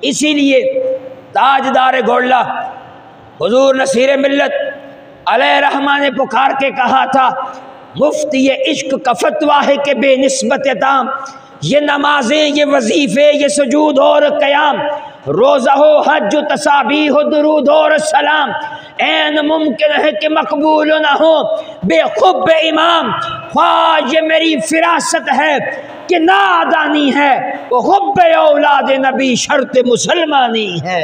اسی لیے تاجدار گولڑا حضور نصیر ملت علیہ رحمٰ نے پکار کے کہا تھا، مفتی عشق کا فتویٰ ہے کہ بے نسبت دام، یہ نمازیں، یہ وظیفے، یہ سجود اور قیام، روزہ ہو، حج و تسابیح ہو، درود اور سلام، این ممکن ہے کہ مقبول نہ ہو بے خب امام۔ خواہ یہ میری فراست ہے کہ نادانی ہے، وہ حب اولاد نبی شرط مسلمانی ہے۔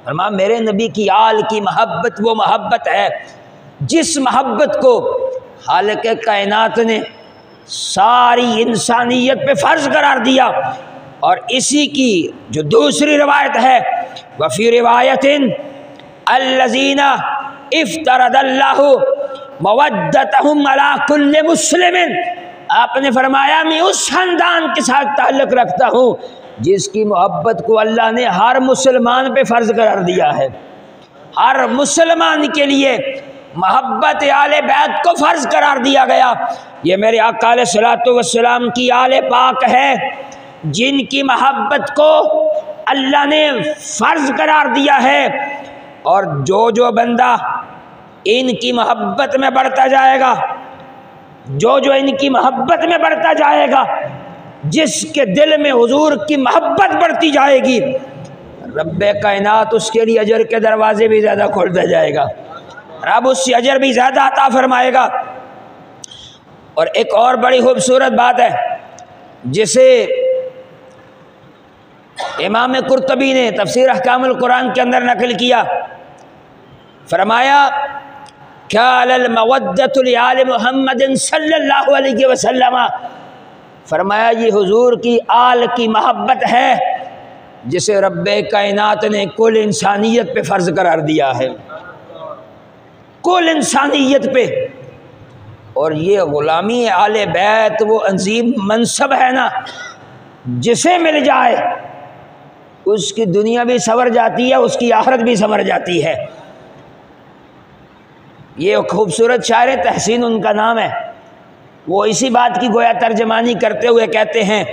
فرمایا میرے نبی کی آل کی محبت وہ محبت ہے جس محبت کو خالق کائنات نے ساری انسانیت پہ فرض قرار دیا، اور اسی کی جو دوسری روایت ہے، وفی روایت الذین افترض اللہ مودتہم علی کل مسلم، آپ نے فرمایا میں اس خاندان کے ساتھ تعلق رکھتا ہوں جس کی محبت کو اللہ نے ہر مسلمان پہ فرض قرار دیا ہے۔ ہر مسلمان کے لیے محبت آل بیت کو فرض قرار دیا گیا۔ یہ میرے آقا علیہ الصلوۃ والسلام کی آل پاک ہے جن کی محبت کو اللہ نے فرض قرار دیا ہے، اور جو بندہ ان کی محبت میں بڑھتا جائے گا، جو ان کی محبت میں بڑھتا جائے گا، جس کے دل میں حضور کی محبت بڑھتی جائے گی، رب کائنات اس کے لیے اجر کے دروازے بھی زیادہ کھولتا جائے گا، رب اس سے اجر بھی زیادہ عطا فرمائے گا۔ اور ایک اور بڑی خوبصورت بات ہے جسے امام قرطبی نے تفسیر احکام القرآن کے اندر نقل کیا، فرمایا کان المودۃ لآل محمد صلی اللہ علیہ وسلم، فرمایا یہ حضور کی آل کی محبت ہے جسے رب کائنات نے کل انسانیت پہ فرض قرار دیا ہے، کل انسانیت پہ۔ اور یہ غلامی آل بیت وہ عظیم منصب ہے نا، جسے مل جائے اس کی دنیا بھی سنور جاتی ہے، اس کی آخرت بھی سنور جاتی ہے۔ یہ خوبصورت شاعر تحسین ان کا نام ہے، وہ اسی بات کی گویا ترجمانی کرتے ہوئے کہتے ہیں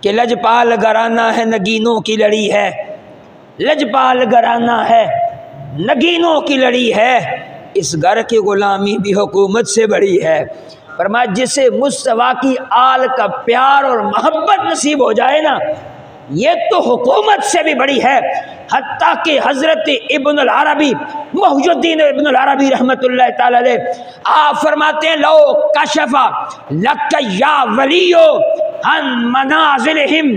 کہ لجپال گرانہ ہے نگینوں کی لڑی ہے، لجپال گرانہ ہے نگینوں کی لڑی ہے، اس گھر کی غلامی بھی حکومت سے بڑی ہے۔ فرمایا جسے مصطفیٰ کی آل کا پیار اور محبت نصیب ہو جائے نا، یہ تو حکومت سے بھی بڑی ہے۔ حتیٰ کہ حضرت ابن العربی محی الدین ابن العربی رحمۃ اللہ تعالی علیہ آپ فرماتے ہیں لو کشف لک یا ولیو عن منازلہم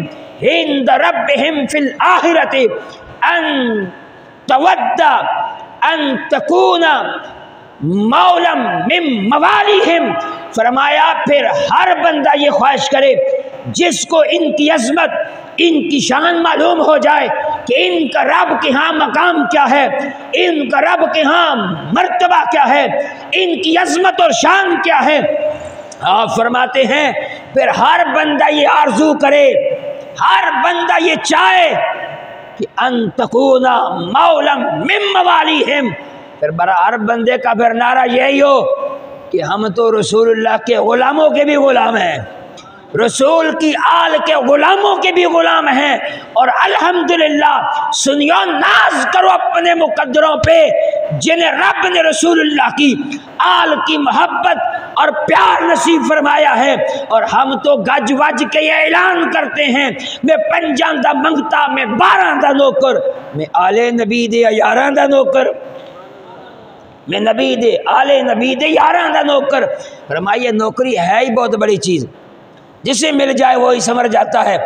عند ربہم فی الآخرۃ ان تود ان تکون مولا من موالیہم، فرمایا پھر ہر بندہ یہ خواہش کرے جس کو ان کی عظمت، ان کی شان معلوم ہو جائے کہ ان کا رب کے ہاں مقام کیا ہے، ان کا رب کے ہاں مرتبہ کیا ہے، ان کی عظمت اور شان کیا ہے، آپ فرماتے ہیں پھر ہر بندہ یہ آرزو کرے، ہر بندہ یہ چاہے کہ ان تکون مولا من موالیہم، پھر برا ہر بندے کا پھر نعرہ یہی ہو کہ ہم تو رسول اللہ کے غلاموں کے بھی غلام ہیں، رسول کی آل کے غلاموں کے بھی غلام ہیں، اور الحمدللہ سنیو ناز کرو اپنے مقدروں پہ جنہیں رب نے رسول اللہ کی آل کی محبت اور پیار نصیب فرمایا ہے۔ اور ہم تو گج وج کے یہ اعلان کرتے ہیں میں پنجاں دا منگتا، میں 12 دا نوکر، میں آل نبی دے 11 دا نوکر، میں نبی دے آل نبی دے 11 دا نوکر۔ فرمائیے نوکری ہے ہی بہت بڑی چیز، جسے مل جائے وہی سنور جاتا ہے۔